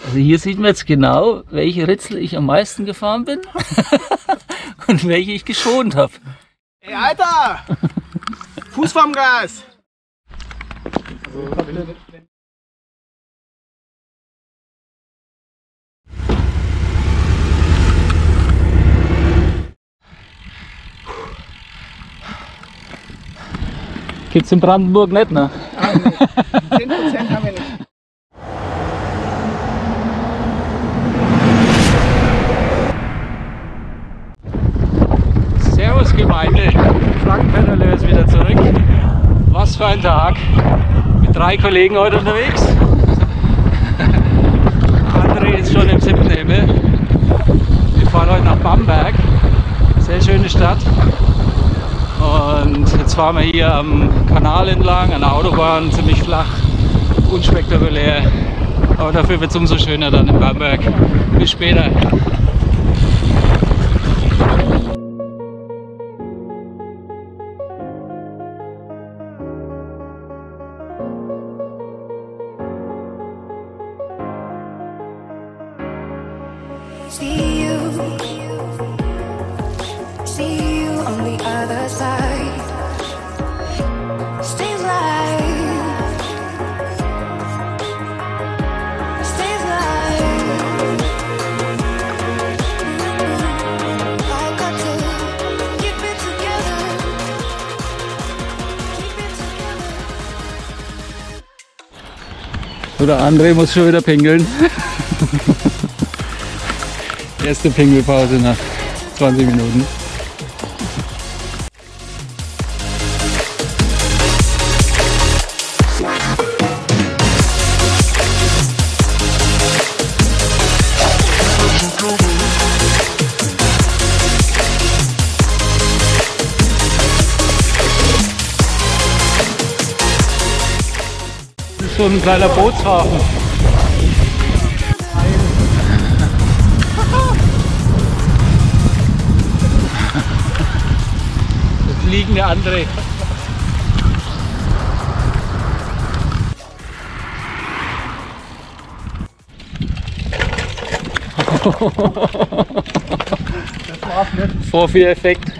Also hier sieht man jetzt genau, welche Ritzel ich am meisten gefahren bin und welche ich geschont habe. Ey, Alter! Fuß vorm Gas! Gibt's in Brandenburg nicht, ne? 10% haben wir nicht. Servus Gemeinde, Frankenpedaleur ist wieder zurück. Was für ein Tag. Mit 3 Kollegen heute unterwegs. André ist schon im 7. Himmel. Wir fahren heute nach Bamberg. Sehr schöne Stadt. Und jetzt fahren wir hier am Kanal entlang, an der Autobahn, ziemlich flach, unspektakulär. Aber dafür wird es umso schöner dann in Bamberg. Bis später. See you on the other side. Stays light, stays light. I got to keep it together, keep it together. So, der André muss schon wieder pinkeln. Erste Pinkelpause nach 20 Minuten. Das ist so ein kleiner Bootshafen. Fliegende André. Das war's nicht. Vorführeffekt.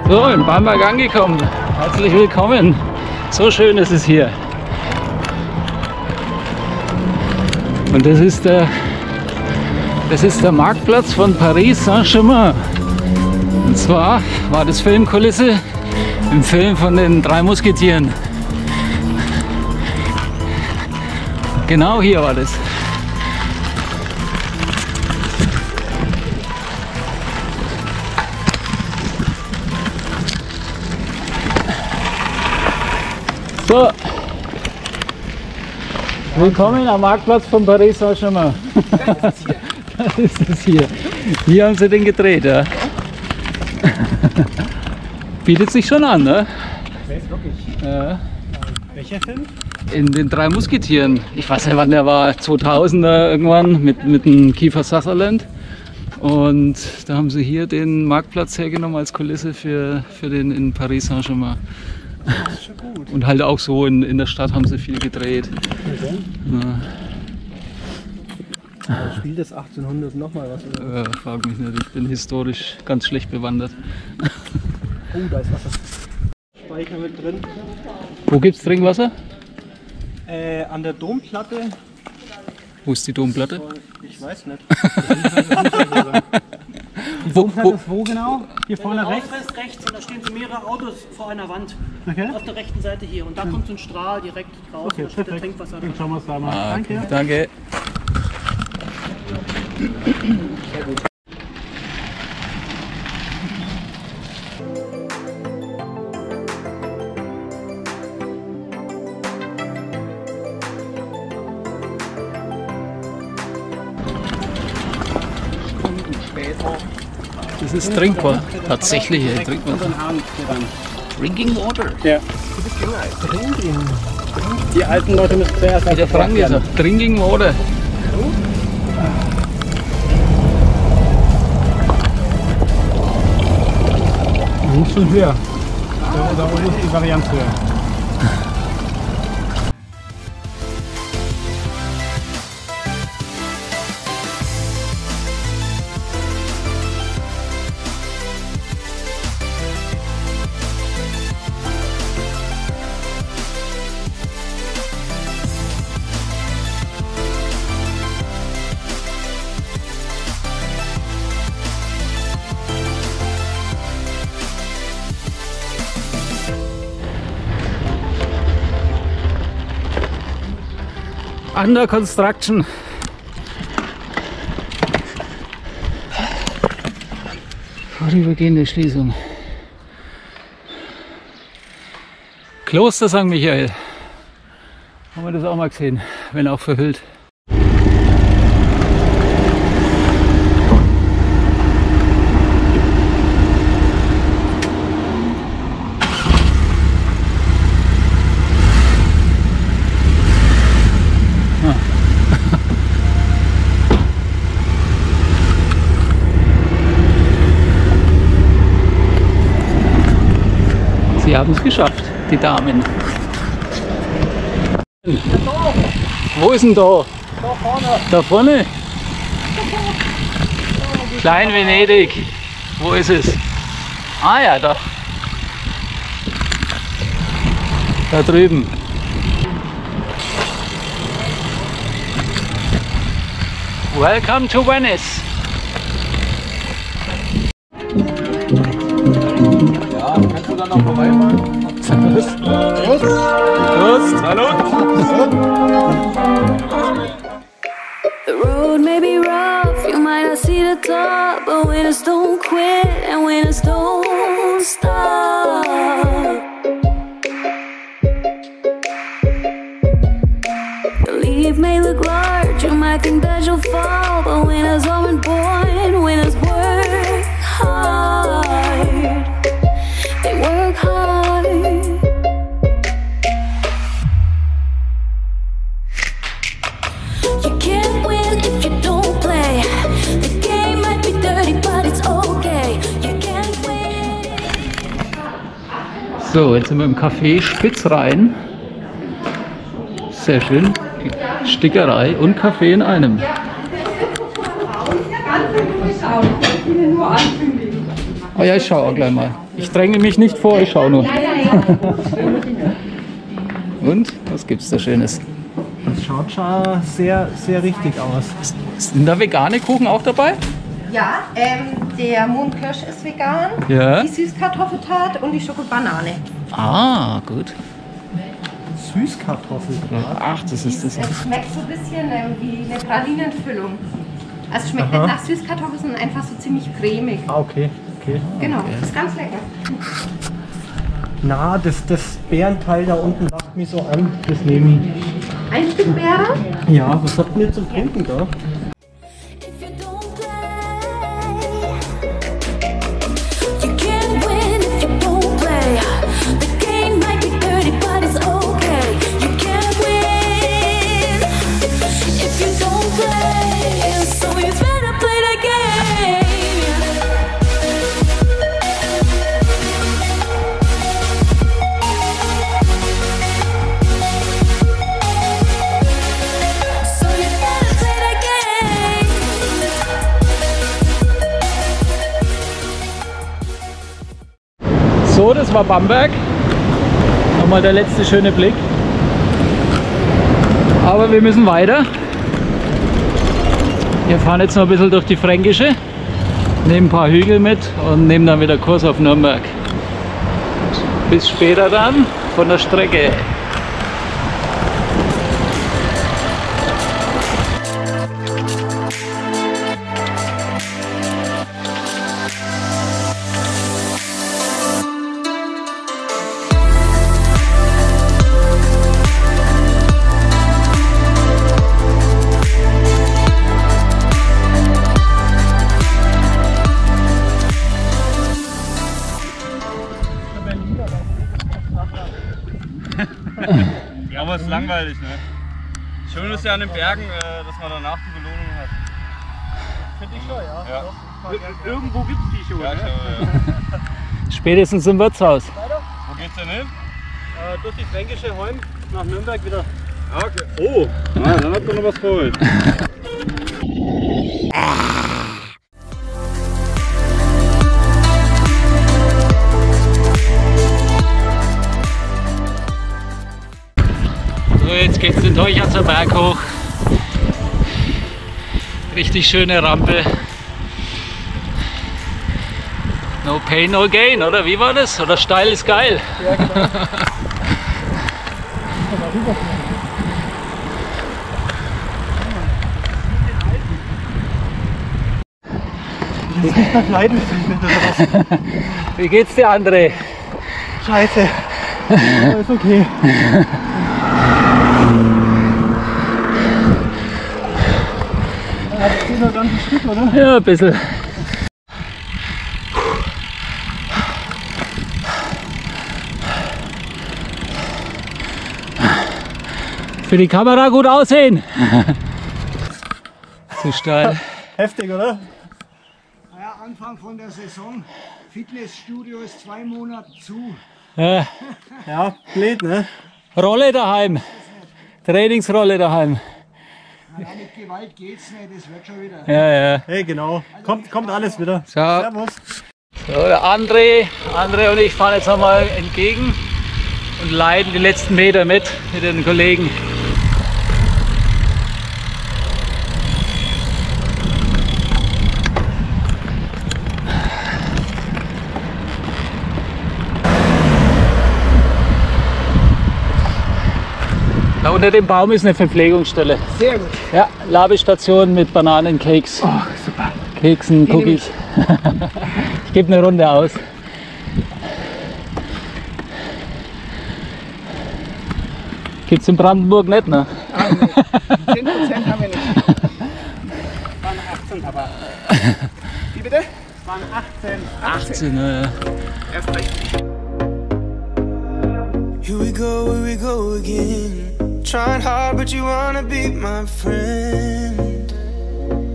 So, in Bamberg angekommen. Herzlich willkommen. So schön ist es hier. Und das ist der Marktplatz von Paris Saint-Germain. Und zwar war das Filmkulisse im Film von den 3 Musketieren. Genau hier war das. So, willkommen am Marktplatz von Paris Saint-Germain. Das ist es hier. Hier haben sie den gedreht, ja. Bietet sich schon an, ne? Wer ist wirklich? Ja. Welcher Film? In den 3 Musketieren. Ich weiß nicht, wann der war, 2000er irgendwann mit dem Kiefer Sutherland. Und da haben sie hier den Marktplatz hergenommen als Kulisse für den in Paris Saint-Germain. Das ist schon gut. Und halt auch so in der Stadt haben sie viel gedreht. Okay. Ja. Spielt das 1800 nochmal was? Oder? Frag mich nicht, ich bin historisch ganz schlecht bewandert. Oh, da ist Wasser. Speicher mit drin. Wo gibt's Trinkwasser? An der Domplatte. Wo ist die Domplatte? Ich weiß nicht. Die Wo- Domplatte wo- ist wo genau? Hier vorne Der rechts? Ausgang ist rechts und da stehen so mehrere Autos vor einer Wand. Okay. Auf der rechten Seite hier. Und da kommt so ein Strahl direkt raus Okay, und da steht der perfekt. Trinkwasser Dann drin. schauen wir es da mal. Danke. Danke. Das ist trinkbar. Tatsächlich, ey, Trinkwasser. Drinking Water. Ja. Die alten Leute müssen zuerst Wie der Frank gesagt. Drinking Water. Nicht schon höher. Da oben ist die Variante höher. Under construction. Vorübergehende Schließung. Kloster St. Michael. Haben wir das auch mal gesehen, wenn auch verhüllt. Sie haben es geschafft, die Damen. Wo ist denn da? Da vorne. Da vorne? Klein Venedig. Wo ist es? Ah ja, da. Da drüben. Welcome to Venice. Kannst du dann noch vorbeifahren? Prost. Prost. Hallo. The road may be rough, you might not see the top, but winners don't quit and winners don't stop. The leap may look large, you might think that you'll fall, but winners aren't born, winners work hard. They work hard. You can't win if you don't play. The game might be dirty, but it's okay. You can't win. So, jetzt sind wir im Café Spitzrhein. Sehr schön. Stickerei und Kaffee in einem. Oh ja, ich schaue auch gleich mal. Ich dränge mich nicht vor, ich schaue nur. Und, was gibt's da Schönes? Das schaut schon sehr, sehr richtig aus. Sind da vegane Kuchen auch dabei? Ja, der Mondkirsch ist vegan, Ja. die Süßkartoffeltat und die Schokobanane. Ah, gut. Süßkartoffel. Ach, das ist das. Es schmeckt so ein bisschen wie eine Pralinenfüllung. Also es schmeckt nicht nach Süßkartoffeln, sondern einfach so ziemlich cremig. Ah, okay. Okay. Genau, ist ganz lecker. Na, das Bärenteil da unten lacht mich so an. Das nehme Ein Stück Beere. ich. Ja, was habt ihr zum Trinken da? If you don't play, you can't win if you don't play. The game might be dirty, but it's okay. You can't win if you don't play. So you better play the game. So, das war Bamberg. Nochmal der letzte schöne Blick. Aber wir müssen weiter. Wir fahren jetzt noch ein bisschen durch die Fränkische, nehmen ein paar Hügel mit und nehmen dann wieder Kurs auf Nürnberg. Bis später dann von der Strecke. Ja, aber es ist langweilig, ne? Schön ist ja an den Bergen, dass man danach die Belohnung hat. Finde ich schon, ja. Ja. Irgendwo gibt es die schon. Ja, Ne? ja. Spätestens im Wirtshaus. Wo geht's denn hin? Durch die Fränkische Holm nach Nürnberg wieder. Ah, okay. Oh, dann habt ihr noch was geholt. So, jetzt geht es den Teuchatzer Berg hoch. Richtig schöne Rampe. No pain, no gain, oder wie war das? Oder steil ist geil? Ja, genau. Das ist nicht nach Leidenschaft mit das. Wie geht's dir, André? Scheiße. Aber ist okay. Hat es noch ganz ein Stück, oder? Ja, ein bisschen. Für die Kamera gut aussehen. Zu steil. Heftig, oder? Naja, Anfang von der Saison. Fitnessstudio ist 2 Monate zu. Ja. Ja, blöd, ne? Rolle daheim. Trainingsrolle daheim. Ja, mit Gewalt geht's nicht, das wird schon wieder. Ja, ja. Hey, genau. Kommt alles wieder. So. Servus. So, der André und ich fahren jetzt nochmal entgegen und leiten die letzten Meter mit den Kollegen. Da unter dem Baum ist eine Verpflegungsstelle. Sehr gut. Ja, Labestation mit Bananencakes. Oh, super. Keksen, Cookies. Ich gebe eine Runde aus. Gibt's in Brandenburg nicht, ne? 10% haben wir nicht. Waren 18, aber. Wie bitte? Waren 18. 18, ja. Erst recht. Here we go again. Trying hard, but you wanna be my friend.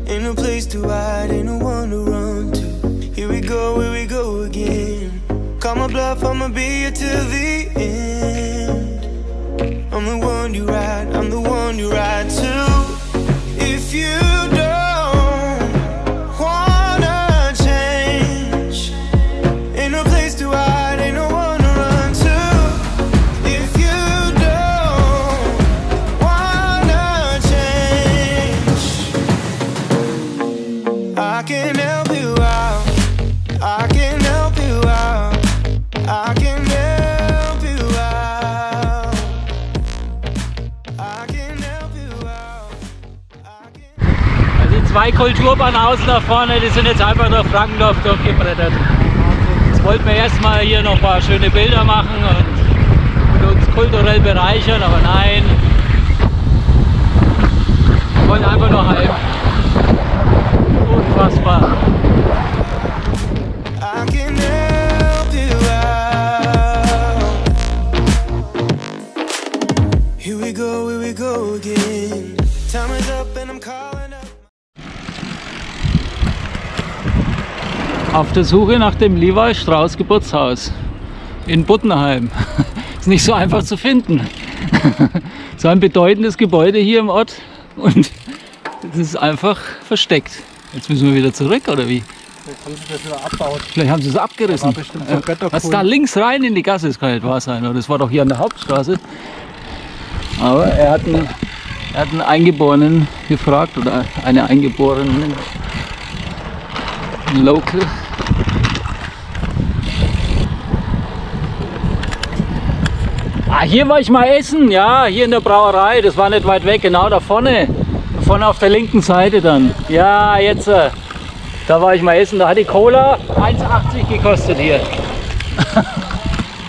Ain't no place to hide, ain't no one to run to. Here we go again. Call my bluff, I'ma be here till the end. I'm the one you ride, I'm the one you ride to. If you don't wanna change, ain't no place to hide, ain't no one to run to. If you don't wanna change, I can help you out, I can help you out, I can help you out, I can help you out, I can. Also 2 Kulturbanausen da vorne, die sind jetzt einfach durch Frankendorf durchgebrettert. Jetzt wollten wir erstmal hier noch ein paar schöne Bilder machen und uns kulturell bereichern, aber nein. Wir wollen einfach nur heim. Unfassbar. I can help you out. Here we go again. Time is up and I'm calling up. Auf der Suche nach dem Levi Strauss Geburtshaus in Buttenheim. Ist nicht so einfach zu finden. So ein bedeutendes Gebäude hier im Ort und es ist einfach versteckt. Jetzt müssen wir wieder zurück, oder wie? Vielleicht haben sie das wieder abgebaut. Vielleicht haben sie es abgerissen. Da war bestimmt so Götterkohl. Was da links rein in die Gasse, das kann nicht wahr sein. Oder? Das war doch hier an der Hauptstraße. Aber er hat einen Eingeborenen gefragt oder eine Eingeborene, ein Local. Ah, hier war ich mal essen, ja, hier in der Brauerei, das war nicht weit weg, genau da vorne. Da vorne auf der linken Seite dann. Ja, jetzt, da war ich mal essen, da hat die Cola 1,80 gekostet hier.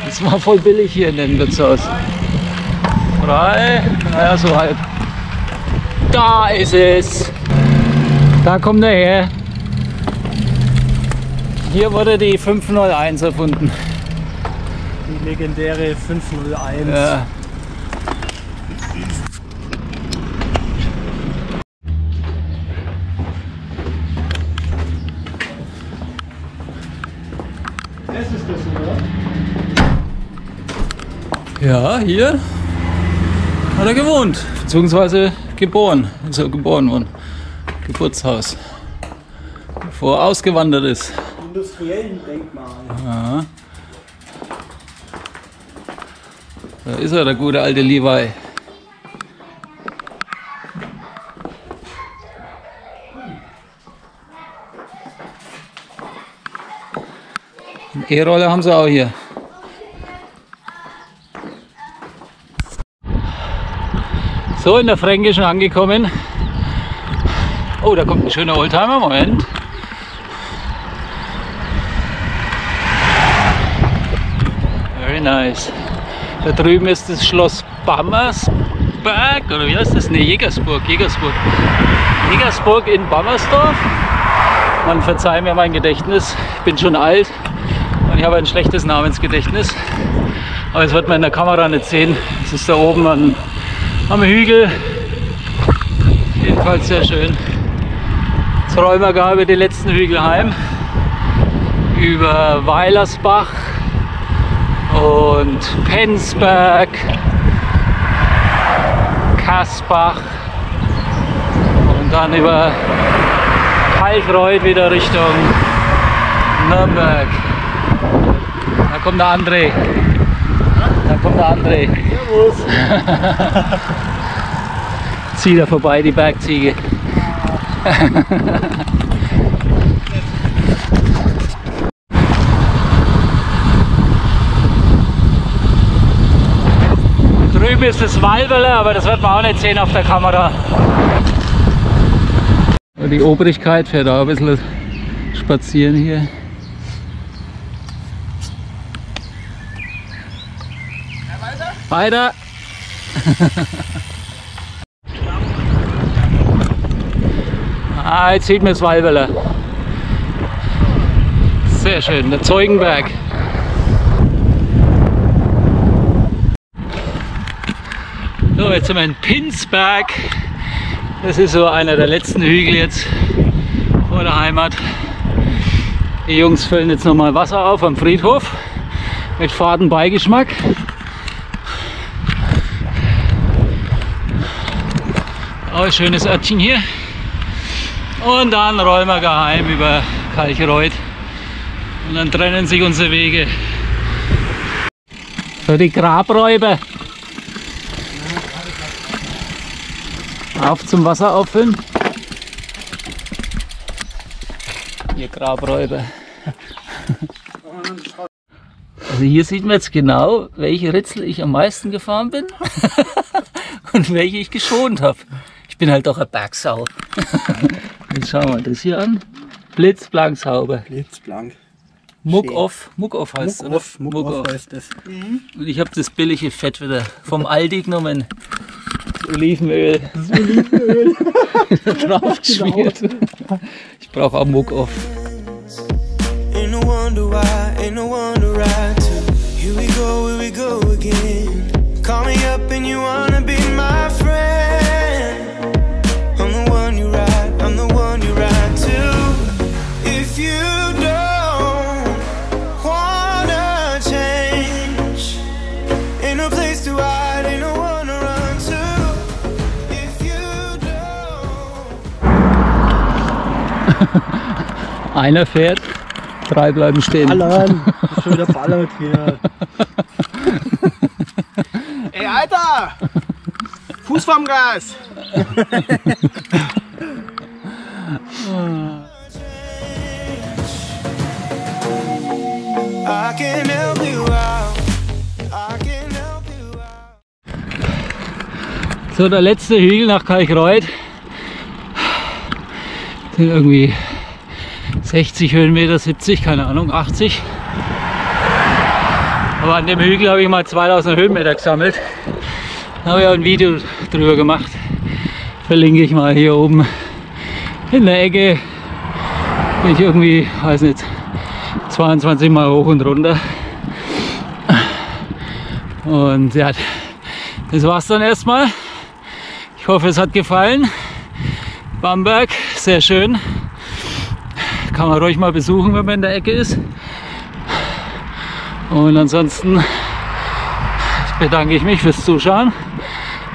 Das war voll billig hier in dem Wirtshaus. Frei, naja, so halb. Da ist es. Da kommt er her. Hier wurde die 501 erfunden. Die legendäre 501. Ja. Das ist das, oder? Ja, hier hat er gewohnt, beziehungsweise geboren, ist er geboren worden. Geburtshaus, bevor er ausgewandert ist. Industriellen Denkmal. Ja. Da ist er, der gute alte Levi. Eine E-Rolle haben sie auch hier. So, in der Fränkischen angekommen. Oh, da kommt ein schöner Oldtimer, Moment. Very nice. Da drüben ist das Schloss Bammersberg, oder wie heißt das? Ne, Jägersburg. Jägersburg in Bammersdorf. Man verzeiht mir mein Gedächtnis, ich bin schon alt und ich habe ein schlechtes Namensgedächtnis. Aber das wird man in der Kamera nicht sehen. Es ist da oben am Hügel. Jedenfalls sehr schön. Jetzt räumen wir gar über die letzten Hügel heim. Über Weilersbach und Penzberg, Kaspach und dann über Kalkreuth wieder Richtung Nürnberg. Da kommt der André. Da kommt der André. Servus. Zieht er vorbei, die Bergziege. Drüben ist das Walberle, aber das wird man auch nicht sehen auf der Kamera. Die Obrigkeit fährt auch ein bisschen spazieren hier. Weiter! Ah, jetzt sieht man das Walberle. Sehr schön, der Zeugenberg. So, jetzt sind wir in Penzberg. Das ist so einer der letzten Hügel jetzt vor der Heimat. Die Jungs füllen jetzt nochmal Wasser auf am Friedhof mit faden Beigeschmack. Auch ein schönes Örtchen hier. Und dann rollen wir geheim über Kalkreuth. Und dann trennen sich unsere Wege. So, die Grabräuber. Auf zum Wasser auffüllen. Ihr Grabräuber. Also hier sieht man jetzt genau, welche Ritzel ich am meisten gefahren bin und welche ich geschont habe. Ich bin halt doch eine Bergsau. Jetzt schauen wir das hier an. Blitzblank sauber. Blitzblank. Muck-off heißt es. Muck-off heißt das. Und ich habe das billige Fett wieder vom Aldi genommen. Das Olivenöl. Das Olivenöl. Drauf geschmiert. Ich brauche auch Muck-off. Ain't no wonder why, ain't no wonder why too. Here we go again. Call me up and you wanna be my friend. I'm the one you ride, I'm the one you ride to. If you don't wanna change, ain't no place to hide, ain't no one to run to. If you don't. Einer fährt, 3 bleiben stehen. Ballern! Schon wieder ballert hier. Ey, Alter! Fuß vorm Gas! I can help you out. I can help you out. So, der letzte Hügel nach Kalkreuth. Sind irgendwie 60 Höhenmeter, 70, keine Ahnung, 80. Aber an dem Hügel habe ich mal 2000 Höhenmeter gesammelt. Da habe ich auch ein Video drüber gemacht. Verlinke ich mal hier oben in der Ecke. Bin ich irgendwie, weiß nicht, 22 Mal hoch und runter. Und ja, das war's dann erstmal. Ich hoffe, es hat gefallen. Bamberg, sehr schön. Kann man ruhig mal besuchen, wenn man in der Ecke ist. Und ansonsten bedanke ich mich fürs Zuschauen.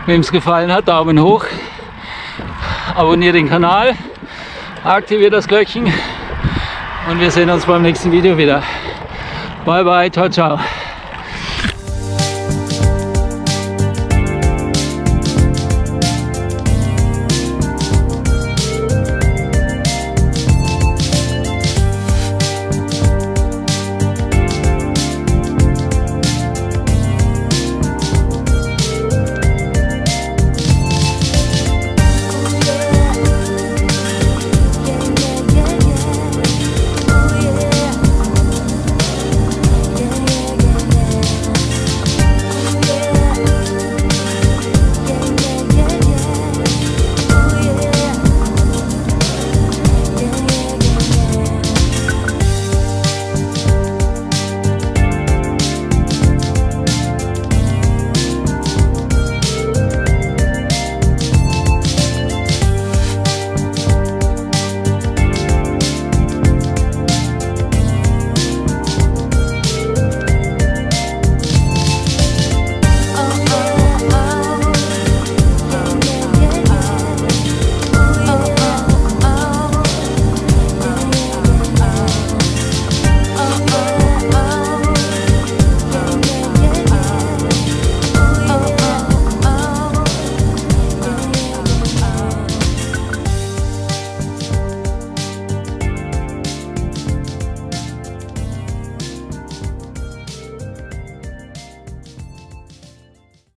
Wem es gefallen hat, Daumen hoch. Abonniert den Kanal, aktiviert das Glöckchen und wir sehen uns beim nächsten Video wieder. Bye bye, ciao, ciao.